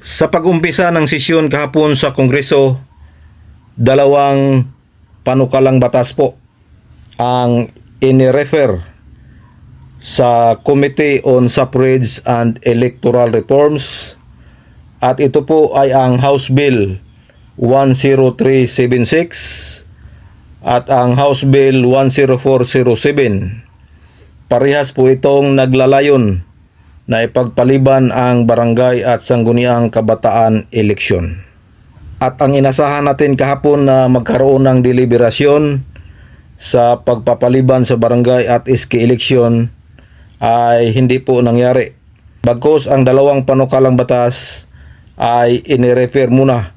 Sa pag-umpisa ng sesyon kahapon sa Kongreso, dalawang panukalang batas po ang inirefer sa Committee on Suffrage and Electoral Reforms, at ito po ay ang House Bill 10376 at ang House Bill 10407. Parehas po itong naglalayon na ipagpaliban ang barangay at sangguniang kabataan eleksyon. At ang inasahan natin kahapon na magkaroon ng deliberasyon sa pagpapaliban sa barangay at iski eleksyon ay hindi po nangyari. Bagkus ang dalawang panukalang batas ay inirefer muna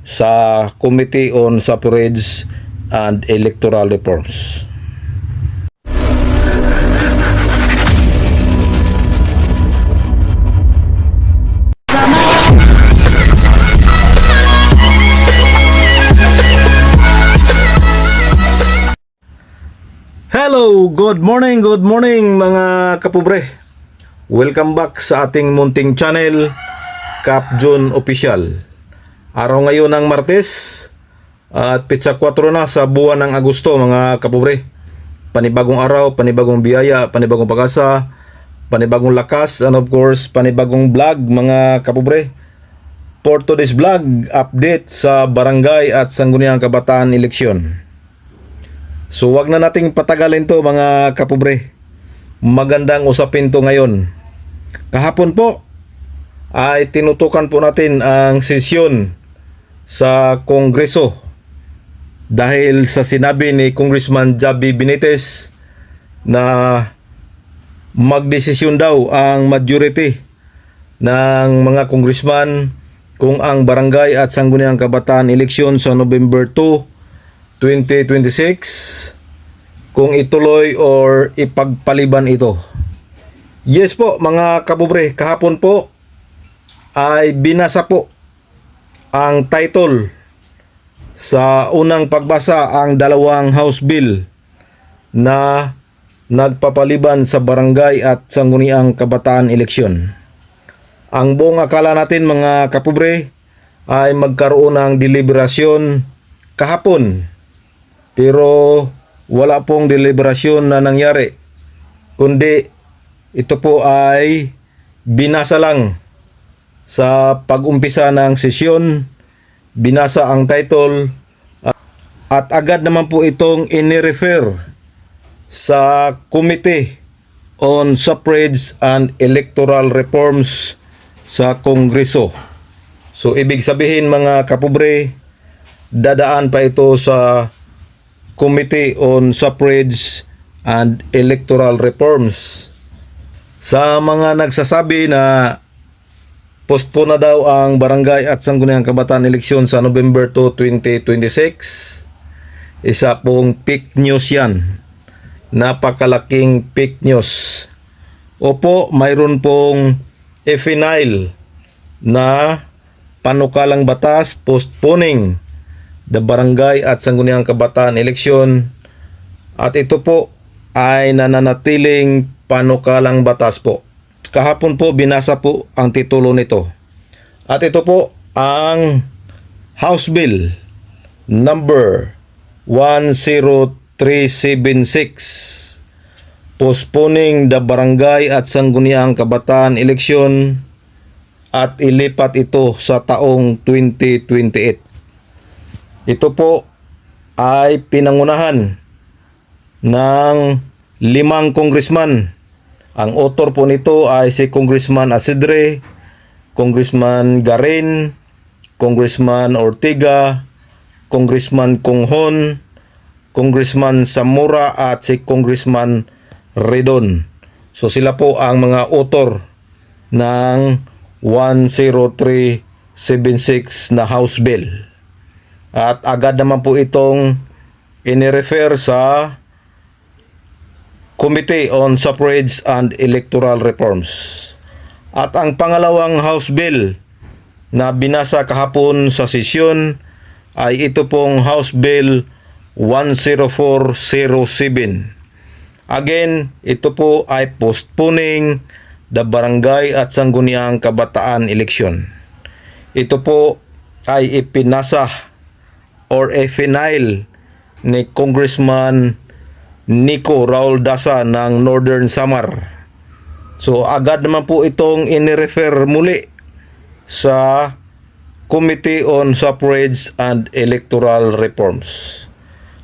sa Committee on Suffrage and Electoral Reforms. Hello, good morning mga kapobre. Welcome back sa ating munting channel, Cap June Official. Araw ngayon ng Martes at pitsa 4 na sa buwan ng Agosto mga kapobre. Panibagong araw, panibagong biyaya, panibagong pag-asa, panibagong lakas, and of course panibagong vlog mga kapobre. For today's vlog, update sa barangay at sangguniang kabataan eleksyon. So wag na nating patagalin to mga kapobre. Magandang usapin to ngayon. Kahapon po ay tinutukan po natin ang sesyon sa Kongreso dahil sa sinabi ni Congressman Javi Benitez na magdesisyon daw ang majority ng mga congressman kung ang barangay at sangguniang kabataan eleksyon sa November 2 2026 kung ituloy or ipagpaliban ito. Yes po mga kapobre, kahapon po ay binasa po ang title sa unang pagbasa ang dalawang House Bill na nagpapaliban sa barangay at sangguniang kabataan eleksyon. Ang buong akala natin mga kapobre ay magkaroon ng deliberasyon kahapon. Pero wala pong deliberasyon na nangyari, kundi ito po ay binasa lang sa pag-umpisa ng sesyon, binasa ang title at agad naman po itong inirefer sa Committee on Suffrage and Electoral Reforms sa Kongreso. So ibig sabihin mga kapobre, dadaan pa ito sa Committee on Suffrage and Electoral Reforms. Sa mga nagsasabi na postpone na daw ang barangay at sangguniang kabataan eleksyon sa November 2, 2026, isa pong fake news yan. Napakalaking fake news. Opo, mayroon pong final na panukalang batas postponing the barangay at sangguniang kabataan eleksyon, at ito po ay nananatiling panukalang batas po. Kahapon po binasa po ang titulo nito, at ito po ang House Bill number 10376 postponing the barangay at sangguniang kabataan eleksyon at ilipat ito sa taong 2028. Ito po ay pinangunahan ng 5 congressman. Ang author po nito ay si Congressman Asidre, Congressman Garin, Congressman Ortiga, Congressman Conghon, Congressman Zamora at si Congressman Redon. So sila po ang mga author ng 10376 na House Bill. At agad naman po itong inirefer sa Committee on Suffrage and Electoral Reforms. At ang pangalawang House Bill na binasa kahapon sa sesyon ay ito pong House Bill 10407. Again, ito po ay postponing the barangay at sangguniang kabataan eleksyon. ito po ay ipinasa or final ni Congressman Nico Raul Dasa ng Northern Samar. So agad naman po itong inirefer muli sa Committee on Suffrage and Electoral Reforms.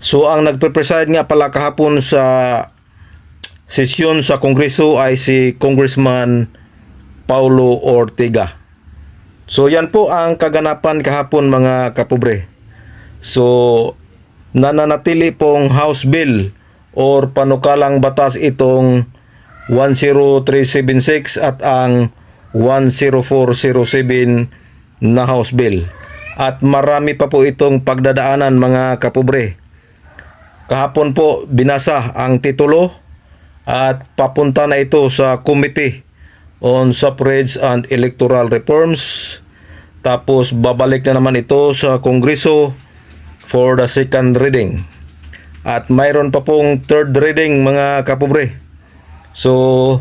So ang nagpe-preside nga pala kahapon sa sesyon sa Kongreso ay si Congressman Paulo Ortega. So yan po ang kaganapan kahapon mga kapobre. So nananatili pong House Bill or panukalang batas itong 10376 at ang 10407 na House Bill. At marami pa po itong pagdadaanan mga kapobre. Kahapon po binasa ang titulo at papunta na ito sa Committee on Suffrage and Electoral Reforms. Tapos babalik na naman ito sa Kongreso for the second reading. At mayroon pa pong third reading mga kapobre. So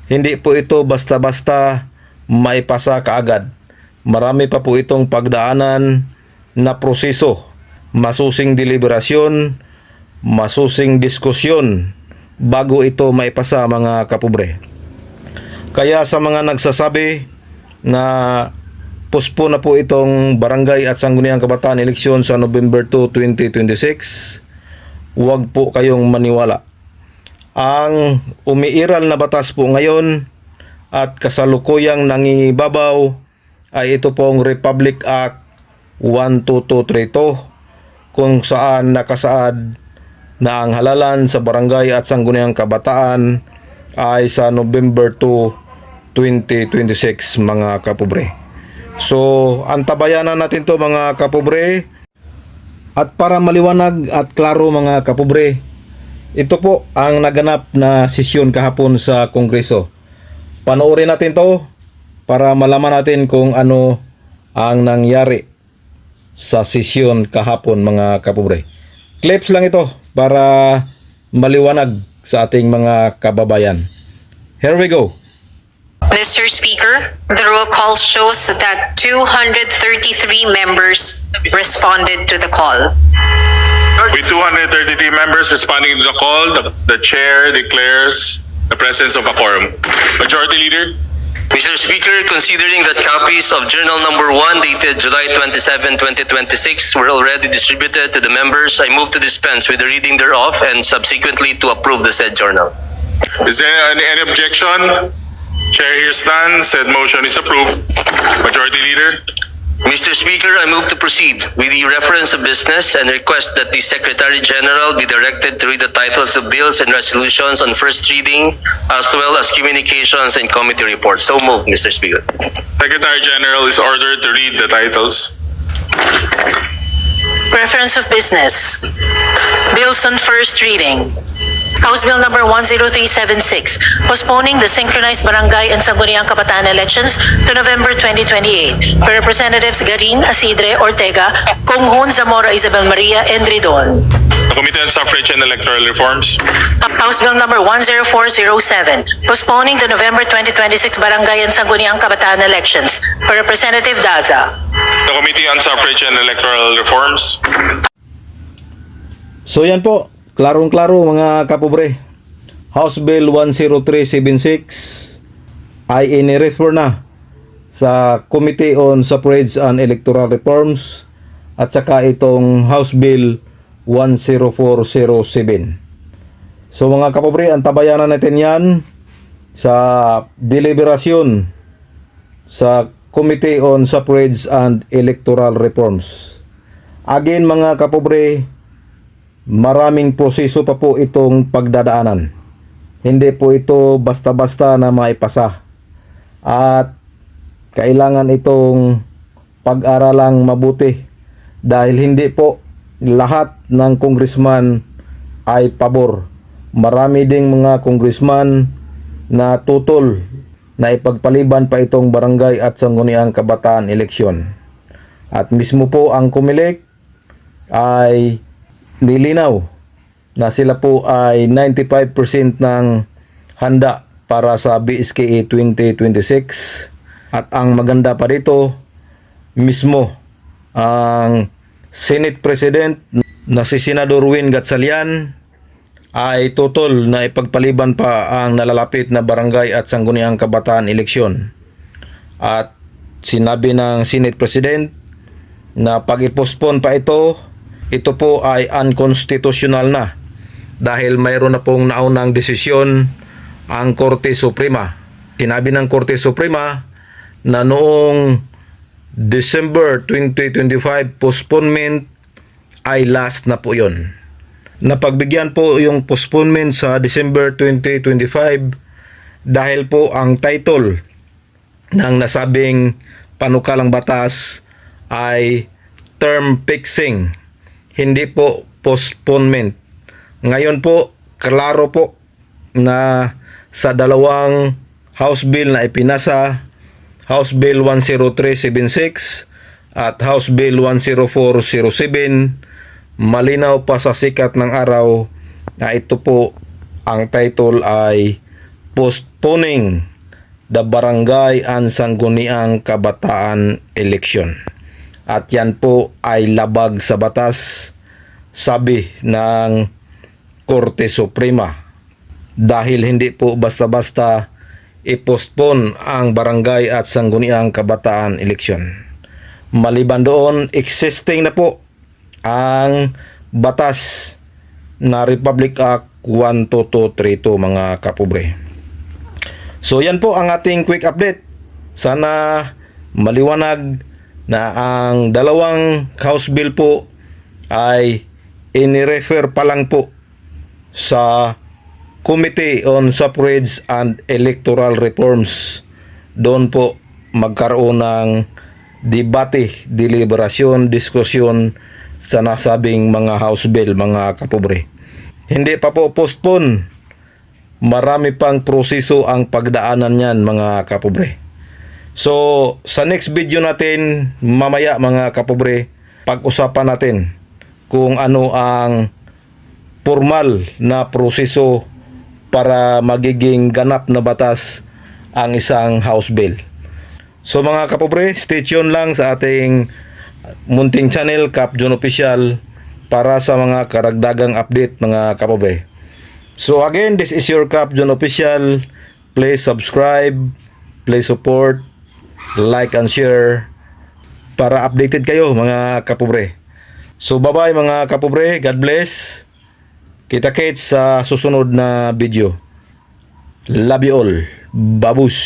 hindi po ito basta-basta maipasa kaagad. Marami pa po itong pagdaanan na proseso, masusing deliberasyon, masusing diskusyon bago ito maipasa mga kapobre. Kaya sa mga nagsasabi na pospo na po itong Barangay at Sangguniang Kabataan eleksyon sa November 2, 2026, huwag po kayong maniwala. Ang umiiral na batas po ngayon at kasalukuyang nangingibabaw ay ito pong Republic Act 12232 kung saan nakasaad na ang halalan sa barangay at sangguniang kabataan ay sa November 2, 2026 mga kapobre. So antabayanan natin to mga kapobre. At para maliwanag at klaro mga kapobre, ito po ang naganap na sesyon kahapon sa Kongreso. Panoorin natin to para malaman natin kung ano ang nangyari sa sesyon kahapon mga kapobre. Clips lang ito para maliwanag sa ating mga kababayan. Here we go. Mr. Speaker, the roll call shows that 233 members responded to the call. With 233 members responding to the call, the chair declares the presence of a quorum. Majority Leader? Mr. Speaker, considering that copies of Journal Number 1 dated July 27, 2026 were already distributed to the members, I move to dispense with the reading thereof and subsequently to approve the said journal. Is there any objection? Chair here stands. Said motion is approved. Majority Leader? Mr. Speaker, I move to proceed with the reference of business and request that the Secretary General be directed to read the titles of bills and resolutions on first reading, as well as communications and committee reports. So moved, Mr. Speaker. Secretary General is ordered to read the titles. Reference of business. Bills on first reading. House Bill number 10376, postponing the synchronized barangay and sangguniang kabataan elections to November 2028 by Representatives Garin, Asidre, Ortega, Conghon, Zamora, Isabel Maria, and Ridon. The Committee on Suffrage and Electoral Reforms. House Bill number 10407, postponing the November 2026 barangay and sangguniang kabataan elections by Representative Daza. The Committee on Suffrage and Electoral Reforms. So yan po, klarong-klaro mga kapobre. House Bill 10376 ay inirefer na sa Committee on Suffrage and Electoral Reforms at saka itong House Bill 10407. So mga kapobre, antabayanan natin yan sa deliberasyon sa Committee on Suffrage and Electoral Reforms. Again mga kapobre, maraming proseso pa po itong pagdadaanan. Hindi po ito basta-basta na maipasa. At kailangan itong pag-aralang mabuti dahil hindi po lahat ng congressman ay pabor. Marami ding mga congressman na tutol na ipagpaliban pa itong barangay at sangguniang kabataan eleksyon. At mismo po ang COMELEC ay nilinaw na sila po ay 95% ng handa para sa BSKE 2026 at ang maganda pa dito mismo ang Senate President na si Senador Win Gatchalian ay tutol na ipagpaliban pa ang nalalapit na barangay at sangguniang kabataan eleksyon. At sinabi ng Senate President na pag i-postpone pa ito po ay unconstitutional na dahil mayroon na pong naunang desisyon ang Korte Suprema. Sinabi ng Korte Suprema na noong December 2025 postponement ay last na po yon. Napagbigyan po yung postponement sa December 2025 dahil po ang title ng nasabing panukalang batas ay term fixing, hindi po postponement. Ngayon po, klaro po na sa dalawang House Bill na ipinasa, House Bill 10376 at House Bill 10407, malinaw pa sa sikat ng araw na ito po ang title ay Postponing the Barangay and Sangguniang Kabataan Election. At yan po ay labag sa batas, sabi ng Korte Suprema, dahil hindi po basta-basta i-postpone ang barangay at sangguniang kabataan eleksyon. Maliban doon, existing na po ang batas na Republic Act 12232 mga kapobre. So yan po ang ating quick update. Sana maliwanag na ang dalawang House Bill po ay inirefer pa lang po sa Committee on Suffrage and Electoral Reforms. Doon po magkaroon ng debate, deliberasyon, diskusyon sa nasabing mga House Bill mga kapobre. Hindi pa po postpone. Marami pang proseso ang pagdaanan niyan mga kapobre. So sa next video natin mamaya mga kapobre, pag-usapan natin kung ano ang formal na proseso para magiging ganap na batas ang isang House Bill. So mga kapobre, stay tuned lang sa ating munting channel, Cap John Official, para sa mga karagdagang update mga kapobre. So again, this is your Cap John Official. Please subscribe, please support, like and share para updated kayo mga kapobre. So bye-bye mga kapobre, God bless. Kita-kits sa susunod na video. Love you all. Babus.